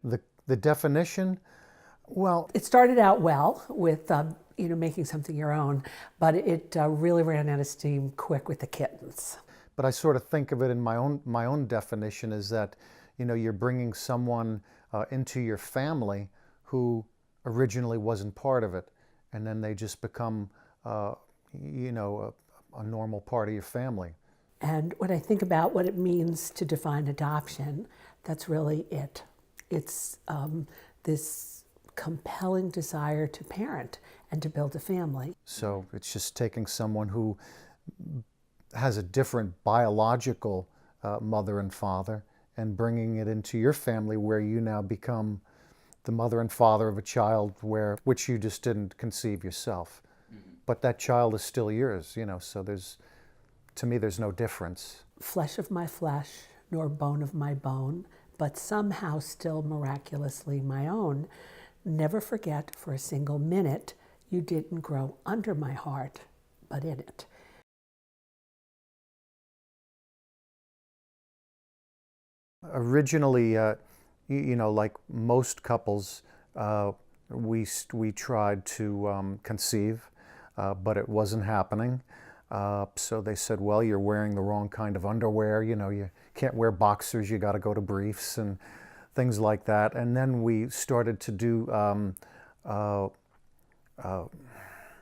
The definition, well, It started out well with making something your own, but it really ran out of steam quick with the kittens. but I sort of think of it in my own definition is that, you're bringing someone into your family who originally wasn't part of it, and then they just become, a normal part of your family. And when I think about what it means to define adoption, that's really it. It's this compelling desire to parent and to build a family. So it's just taking someone who has a different biological mother and father and bringing it into your family where you now become the mother and father of a child which you just didn't conceive yourself. But that child is still yours, so to me, there's no difference. Flesh of my flesh, nor bone of my bone, but somehow still miraculously my own. Never forget for a single minute you didn't grow under my heart, but in it. Originally, like most couples, we tried to conceive, but it wasn't happening. So they said, well, you're wearing the wrong kind of underwear. You can't wear boxers. You got to go to briefs and things like that. And then we started to do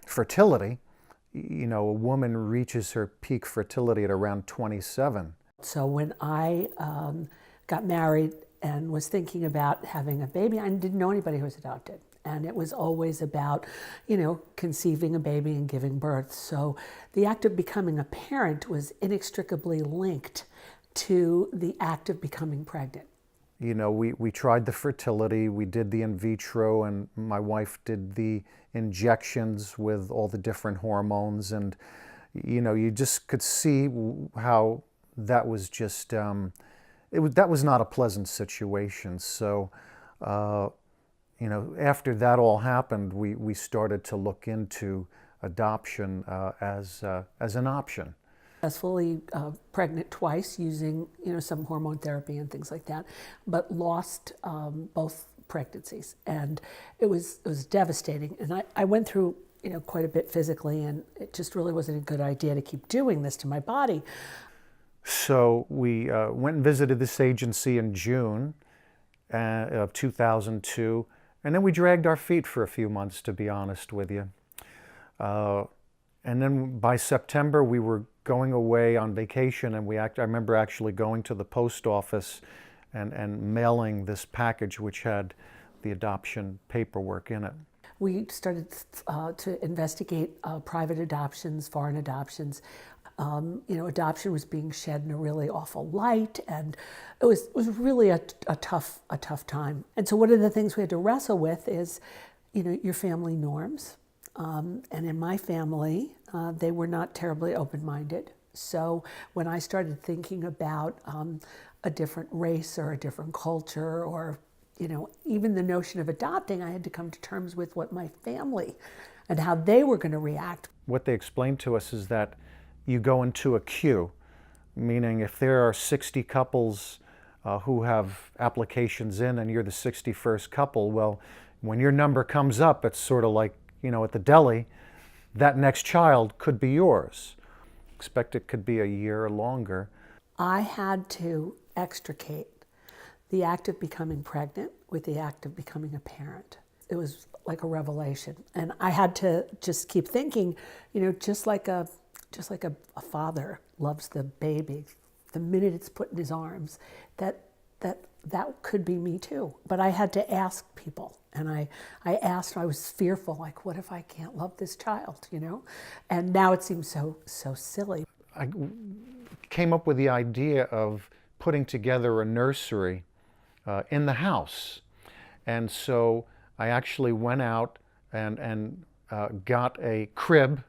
fertility. A woman reaches her peak fertility at around 27. So when I got married and was thinking about having a baby, I didn't know anybody who was adopted. And it was always about, conceiving a baby and giving birth. So the act of becoming a parent was inextricably linked to the act of becoming pregnant. We tried the fertility, we did the in vitro, and my wife did the injections with all the different hormones. And, you just could see how that was just, that was not a pleasant situation. So, after that all happened, we started to look into adoption as an option. Successfully pregnant twice using, some hormone therapy and things like that, but lost both pregnancies, and it was devastating. And I went through, quite a bit physically, and it just really wasn't a good idea to keep doing this to my body. So we went and visited this agency in June of 2002. And then we dragged our feet for a few months, to be honest with you. And then by September, we were going away on vacation, and I remember actually going to the post office and mailing this package which had the adoption paperwork in it. We started to investigate private adoptions, foreign adoptions. Adoption was being shed in a really awful light, and it was really a tough time. And so one of the things we had to wrestle with is, your family norms. And in my family, they were not terribly open-minded. So when I started thinking about a different race or a different culture, or even the notion of adopting, I had to come to terms with what my family and how they were going to react. What they explained to us is that you go into a queue, meaning if there are 60 couples who have applications in and you're the 61st couple, well, when your number comes up, it's sort of like, at the deli, that next child could be yours. Expect it could be a year or longer. I had to extricate the act of becoming pregnant with the act of becoming a parent. It was like a revelation. And I had to just keep thinking, just like a father loves the baby, the minute it's put in his arms, that could be me too. But I had to ask people, and I asked. I was fearful, like, what if I can't love this child, And now it seems so silly. I came up with the idea of putting together a nursery in the house, and so I actually went out and got a crib.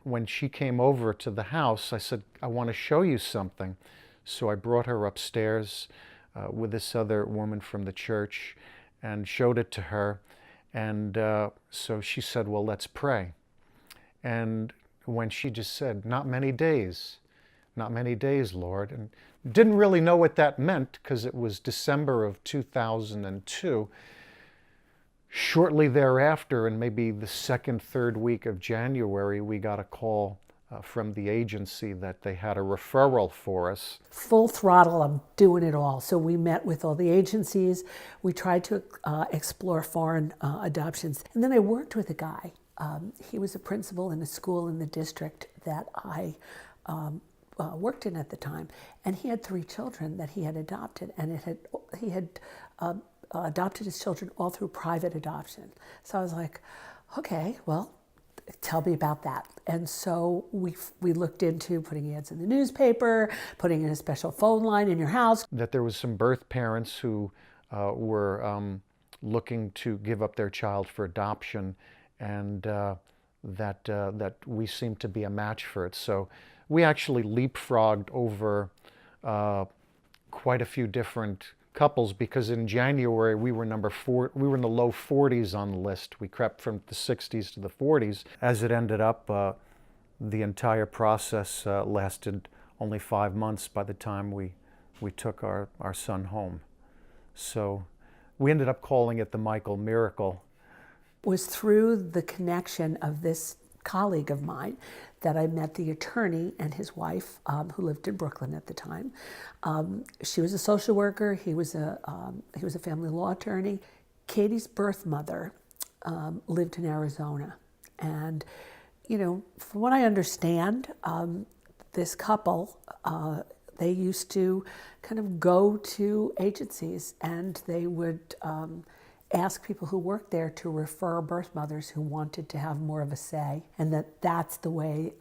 When she came over to the house, I said, I want to show you something. So I brought her upstairs with this other woman from the church and showed it to her. And so she said, well, let's pray. And when she just said, not many days, not many days, Lord. And didn't really know what that meant because it was December of 2002. Shortly thereafter, and maybe the second, third week of January, we got a call from the agency that they had a referral for us. Full throttle, I'm doing it all. So we met with all the agencies. We tried to explore foreign adoptions. And then I worked with a guy. He was a principal in a school in the district that I worked in at the time. And he had 3 children that he had adopted. And he had adopted his children all through private adoption. So I was like, okay, well, tell me about that. And so we looked into putting ads in the newspaper, putting in a special phone line in your house. That there was some birth parents who were looking to give up their child for adoption, and that we seemed to be a match for it. So we actually leapfrogged over quite a few different couples, because in January we were number 4. We were in the low 40s on the list. We crept from the 60s to the 40s. As it ended up, the entire process lasted only 5 months by the time we took our son home. So we ended up calling it the Michael Miracle. It was through the connection of this colleague of mine that I met the attorney and his wife, who lived in Brooklyn at the time. She was a social worker. He was a family law attorney. Katie's birth mother lived in Arizona, and from what I understand, this couple, they used to kind of go to agencies, and they would ask people who worked there to refer birth mothers who wanted to have more of a say, and that's the way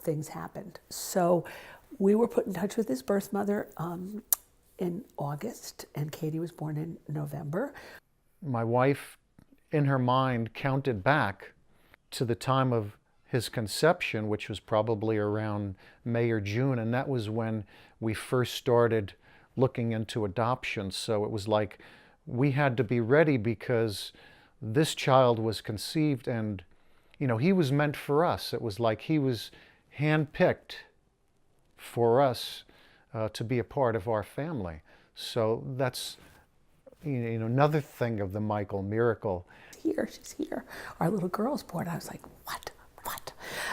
things happened. So we were put in touch with this birth mother in August, and Katie was born in November. My wife, in her mind, counted back to the time of his conception, which was probably around May or June, and that was when we first started looking into adoption. So it was like we had to be ready, because this child was conceived and, he was meant for us. It was like he was handpicked for us to be a part of our family. So that's, another thing of the Michael Miracle. She's here. Our little girl's born. I was like, what?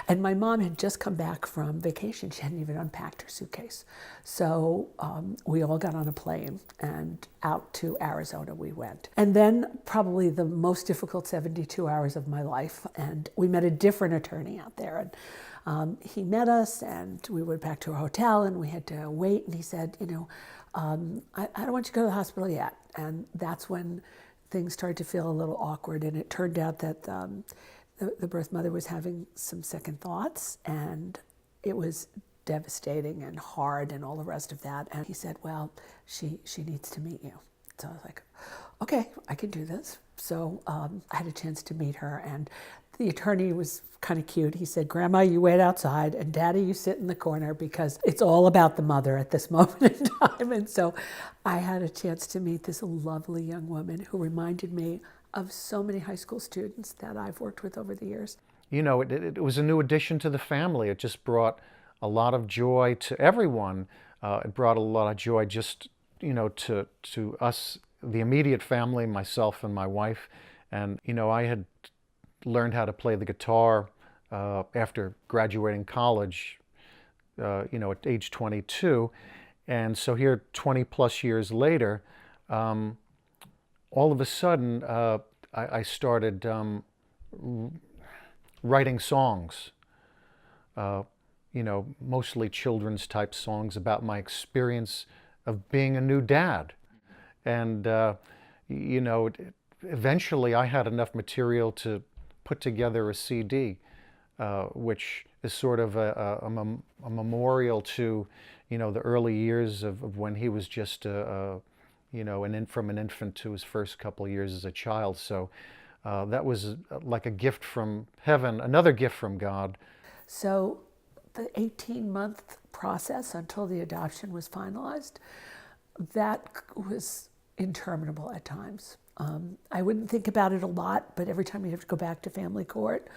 And my mom had just come back from vacation. She hadn't even unpacked her suitcase. So we all got on a plane and out to Arizona we went. And then probably the most difficult 72 hours of my life. And we met a different attorney out there. And he met us, and we went back to our hotel, and we had to wait. And he said, I don't want you to go to the hospital yet. And that's when things started to feel a little awkward. And it turned out that the birth mother was having some second thoughts, and it was devastating and hard and all the rest of that. And he said, well, she needs to meet you. So I was like, okay, I can do this. So I had a chance to meet her, and the attorney was kind of cute. He said, Grandma, you wait outside, and Daddy, you sit in the corner, because it's all about the mother at this moment in time. And so I had a chance to meet this lovely young woman who reminded me of so many high school students that I've worked with over the years. It was a new addition to the family. It just brought a lot of joy to everyone. It brought a lot of joy just, to us, the immediate family, myself and my wife. And, I had learned how to play the guitar after graduating college, at age 22. And so here, 20 plus years later, all of a sudden, I started writing songs, mostly children's type songs about my experience of being a new dad. And, eventually I had enough material to put together a CD, which is sort of a memorial to, the early years of when he was just from an infant to his first couple of years as a child. So that was like a gift from heaven, another gift from God. So the 18-month process until the adoption was finalized, that was interminable at times. I wouldn't think about it a lot, but every time you have to go back to family court,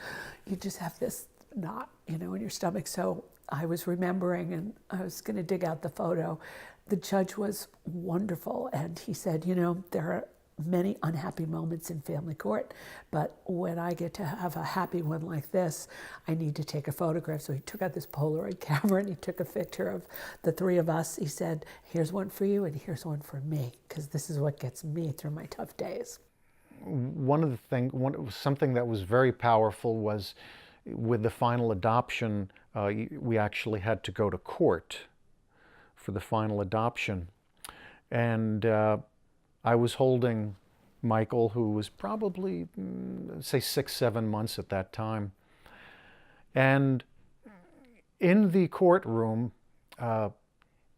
you just have this knot, in your stomach. So I was remembering, and I was going to dig out the photo. The judge was wonderful, and he said, you know, there are many unhappy moments in family court, but when I get to have a happy one like this, I need to take a photograph. So he took out this Polaroid camera and he took a picture of the three of us. He said, here's one for you and here's one for me, because this is what gets me through my tough days. Something that was very powerful was with the final adoption, we actually had to go to court for the final adoption. And I was holding Michael, who was probably, say, 6, 7 months at that time. And in the courtroom,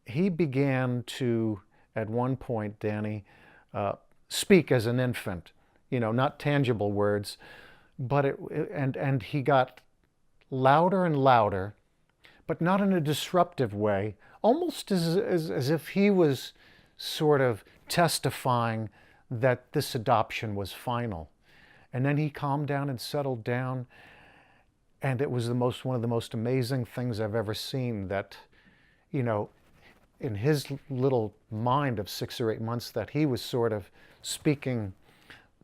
he began to, at one point, Danny, speak as an infant. You know, not tangible words, but and he got louder and louder, but not in a disruptive way, almost as if he was sort of testifying that this adoption was final. And then he calmed down and settled down, and it was one of the most amazing things I've ever seen, that, you know, in his little mind of 6 or 8 months, that he was sort of speaking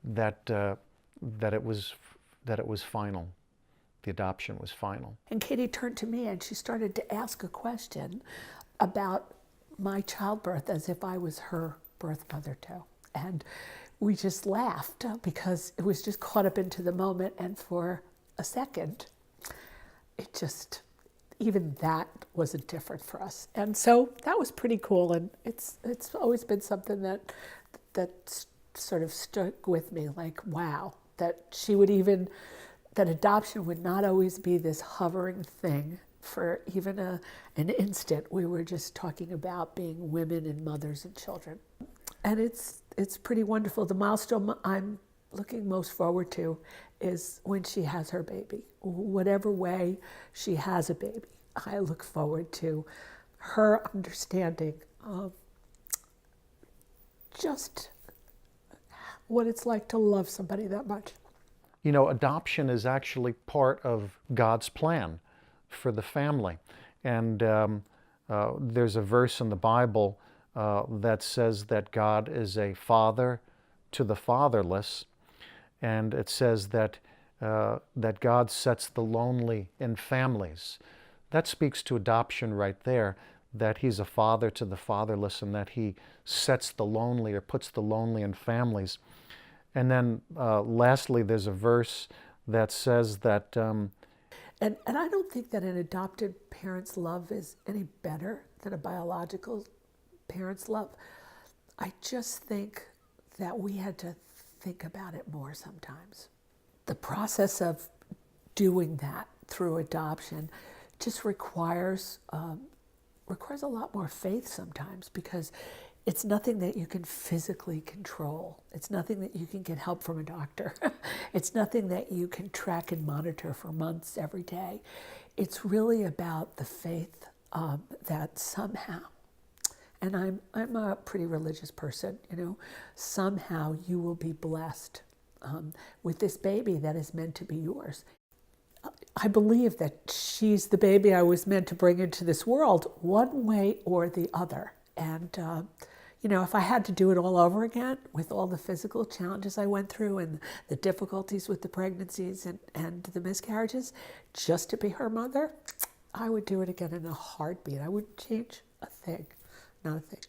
that it was final. The adoption was final. And Katie turned to me and she started to ask a question about my childbirth, as if I was her birth mother too. And we just laughed because it was just caught up into the moment, and for a second, it just, even that wasn't different for us. And so that was pretty cool, and it's always been something that sort of stuck with me, like, wow, that she would even, that adoption would not always be this hovering thing for even an instant. We were just talking about being women and mothers and children. And it's pretty wonderful. The milestone I'm looking most forward to is when she has her baby. Whatever way she has a baby, I look forward to her understanding of just what it's like to love somebody that much. You know, adoption is actually part of God's plan for the family. And there's a verse in the Bible that says that God is a father to the fatherless. And it says that God sets the lonely in families. That speaks to adoption right there, that he's a father to the fatherless, and that he sets the lonely, or puts the lonely in families. And then lastly, there's a verse that says that... And I don't think that an adopted parent's love is any better than a biological parent's love. I just think that we had to think about it more sometimes. The process of doing that through adoption just requires a lot more faith sometimes, because it's nothing that you can physically control. It's nothing that you can get help from a doctor. It's nothing that you can track and monitor for months every day. It's really about the faith that somehow, and I'm a pretty religious person, you know, somehow you will be blessed with this baby that is meant to be yours. I believe that she's the baby I was meant to bring into this world, one way or the other. And, you know, if I had to do it all over again with all the physical challenges I went through and the difficulties with the pregnancies and the miscarriages, just to be her mother, I would do it again in a heartbeat. I wouldn't change a thing, not a thing.